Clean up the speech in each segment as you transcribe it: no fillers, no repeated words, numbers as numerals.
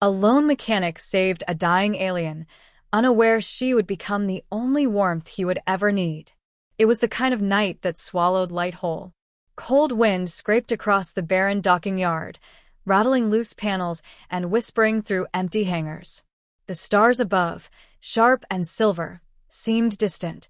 A lone mechanic saved a dying alien, unaware she would become the only warmth he would ever need. It was the kind of night that swallowed light whole. Cold wind scraped across the barren docking yard, rattling loose panels and whispering through empty hangars. The stars above, sharp and silver, seemed distant,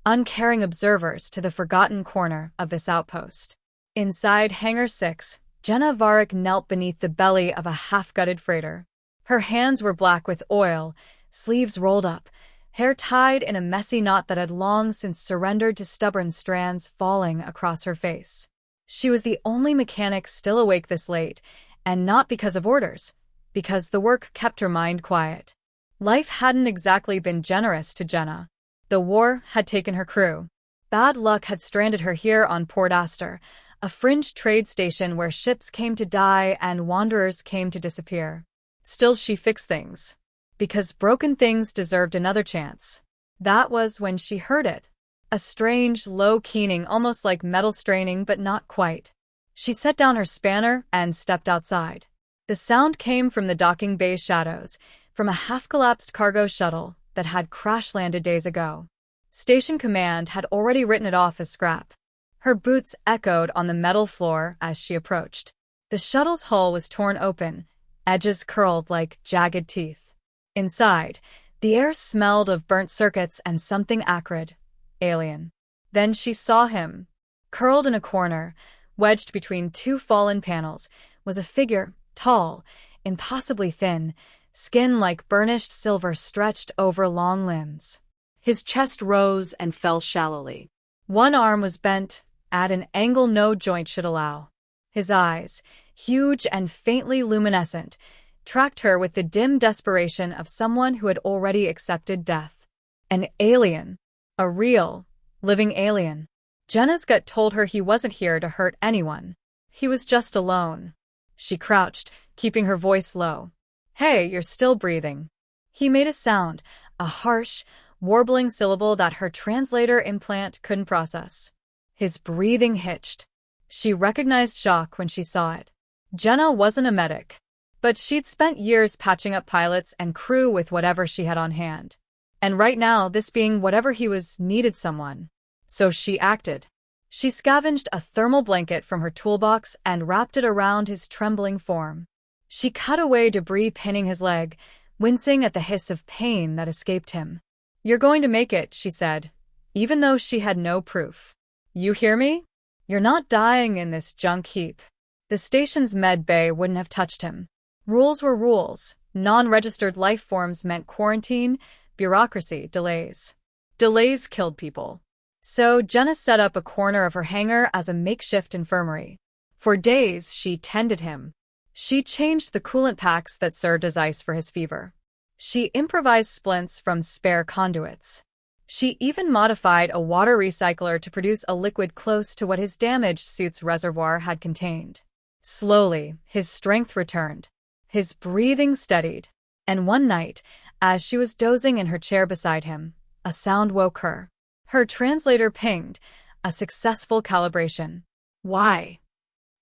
uncaring observers to the forgotten corner of this outpost. Inside Hangar 6, Jenna Varick knelt beneath the belly of a half-gutted freighter. Her hands were black with oil, sleeves rolled up, hair tied in a messy knot that had long since surrendered to stubborn strands falling across her face. She was the only mechanic still awake this late, and not because of orders, because the work kept her mind quiet. Life hadn't exactly been generous to Jenna. The war had taken her crew. Bad luck had stranded her here on Port Astor, a fringe trade station where ships came to die and wanderers came to disappear. Still, she fixed things. Because broken things deserved another chance. That was when she heard it. A strange, low keening, almost like metal straining, but not quite. She set down her spanner and stepped outside. The sound came from the docking bay's shadows, from a half-collapsed cargo shuttle that had crash-landed days ago. Station Command had already written it off as scrap. Her boots echoed on the metal floor as she approached. The shuttle's hull was torn open, edges curled like jagged teeth. Inside, the air smelled of burnt circuits and something acrid. Alien. Then she saw him. Curled in a corner, wedged between two fallen panels, was a figure, tall, impossibly thin, skin like burnished silver stretched over long limbs. His chest rose and fell shallowly. One arm was bent, at an angle no joint should allow. His eyes, huge and faintly luminescent, tracked her with the dim desperation of someone who had already accepted death. An alien. A real, living alien. Jenna's gut told her he wasn't here to hurt anyone. He was just alone. She crouched, keeping her voice low. "Hey, you're still breathing." He made a sound, a harsh, warbling syllable that her translator implant couldn't process. His breathing hitched. She recognized shock when she saw it. Jenna wasn't a medic, but she'd spent years patching up pilots and crew with whatever she had on hand. And right now, this being whatever he was needed someone. So she acted. She scavenged a thermal blanket from her toolbox and wrapped it around his trembling form. She cut away debris pinning his leg, wincing at the hiss of pain that escaped him. "You're going to make it," she said, even though she had no proof. "You hear me? You're not dying in this junk heap." The station's med bay wouldn't have touched him. Rules were rules. Non-registered life forms meant quarantine, bureaucracy, delays. Delays killed people. So Jenna set up a corner of her hangar as a makeshift infirmary. For days, she tended him. She changed the coolant packs that served as ice for his fever. She improvised splints from spare conduits. She even modified a water recycler to produce a liquid close to what his damaged suit's reservoir had contained. Slowly, his strength returned. His breathing steadied. And one night, as she was dozing in her chair beside him, a sound woke her. Her translator pinged, a successful calibration. "Why?"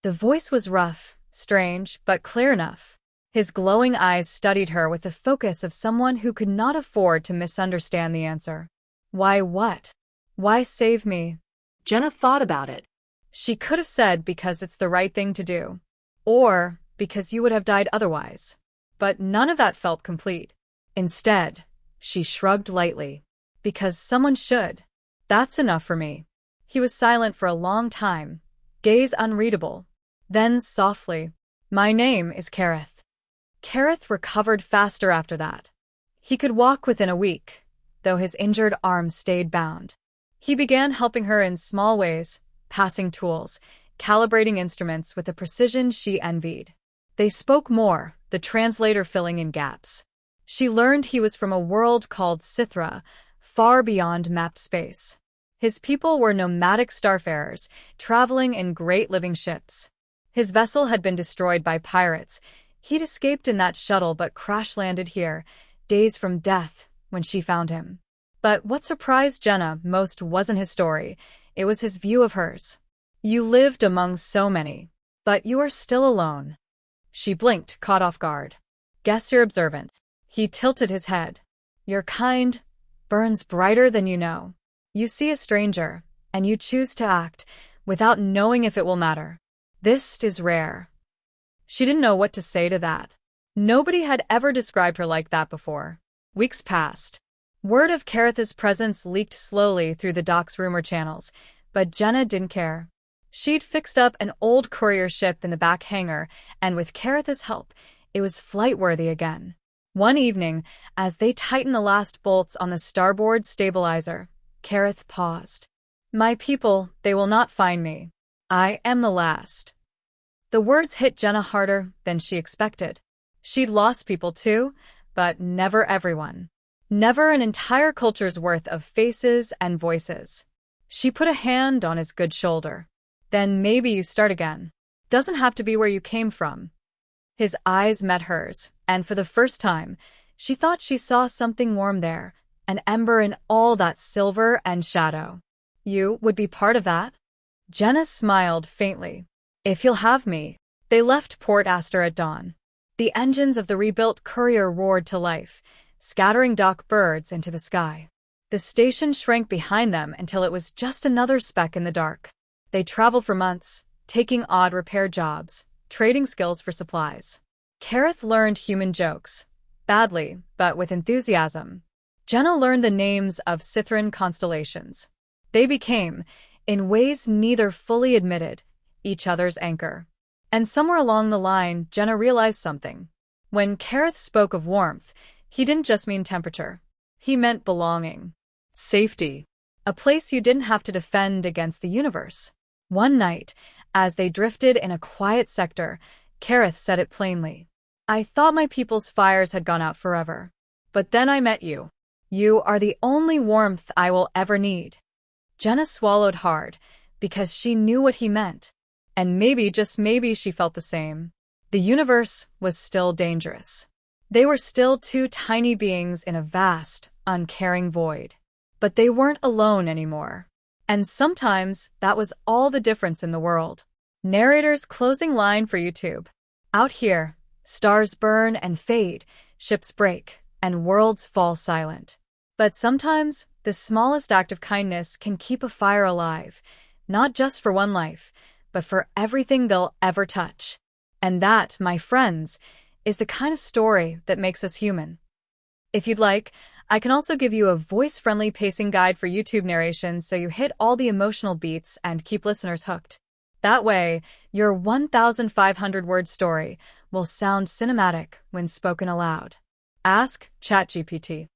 The voice was rough, strange, but clear enough. His glowing eyes studied her with the focus of someone who could not afford to misunderstand the answer. "Why what? Why save me?" Jenna thought about it. She could have said because it's the right thing to do. Or because you would have died otherwise. But none of that felt complete. Instead, she shrugged lightly. "Because someone should. That's enough for me." He was silent for a long time, gaze unreadable. Then softly, "My name is Kareth." Kareth recovered faster after that. He could walk within a week, though his injured arm stayed bound. He began helping her in small ways, passing tools, calibrating instruments with a precision she envied. They spoke more, the translator filling in gaps. She learned he was from a world called Sithra, far beyond mapped space. His people were nomadic starfarers, traveling in great living ships. His vessel had been destroyed by pirates. He'd escaped in that shuttle but crash-landed here, days from death, when she found him. But what surprised Jenna most wasn't his story, it was his view of hers. "You lived among so many, but you are still alone." She blinked, caught off guard. Guess you're observant. He tilted his head. Your kind burns brighter than you know. You see a stranger, and you choose to act without knowing if it will matter. This is rare. She didn't know what to say to that. Nobody had ever described her like that before. Weeks passed. Word of Karith's presence leaked slowly through the dock's rumor channels, but Jenna didn't care. She'd fixed up an old courier ship in the back hangar, and with Karith's help, it was flight-worthy again. One evening, as they tightened the last bolts on the starboard stabilizer, Karith paused. My people, they will not find me. I am the last. The words hit Jenna harder than she expected. She'd lost people too, but never everyone. Never an entire culture's worth of faces and voices. She put a hand on his good shoulder. Then maybe you start again. Doesn't have to be where you came from. His eyes met hers, and for the first time, she thought she saw something warm there, an ember in all that silver and shadow. You would be part of that? Jenna smiled faintly. If you'll have me. They left Port Aster at dawn. The engines of the rebuilt courier roared to life, scattering dock birds into the sky. The station shrank behind them until it was just another speck in the dark. They traveled for months, taking odd repair jobs, trading skills for supplies. Karith learned human jokes. Badly, but with enthusiasm. Jenna learned the names of Sithran constellations. They became, in ways neither fully admitted, each other's anchor. And somewhere along the line, Jenna realized something. When Karith spoke of warmth, he didn't just mean temperature. He meant belonging. Safety. A place you didn't have to defend against the universe. One night, as they drifted in a quiet sector, Karith said it plainly. I thought my people's fires had gone out forever. But then I met you. You are the only warmth I will ever need. Jenna swallowed hard, because she knew what he meant. And maybe, just maybe, she felt the same. The universe was still dangerous. They were still two tiny beings in a vast, uncaring void. But they weren't alone anymore. And sometimes that was all the difference in the world. Narrator's closing line for YouTube. Out here, stars burn and fade, ships break, and worlds fall silent. But sometimes, the smallest act of kindness can keep a fire alive, not just for one life, but for everything they'll ever touch. And that, my friends, is the kind of story that makes us human. If you'd like, I can also give you a voice-friendly pacing guide for YouTube narration so you hit all the emotional beats and keep listeners hooked. That way, your 1,500-word story will sound cinematic when spoken aloud. Ask ChatGPT.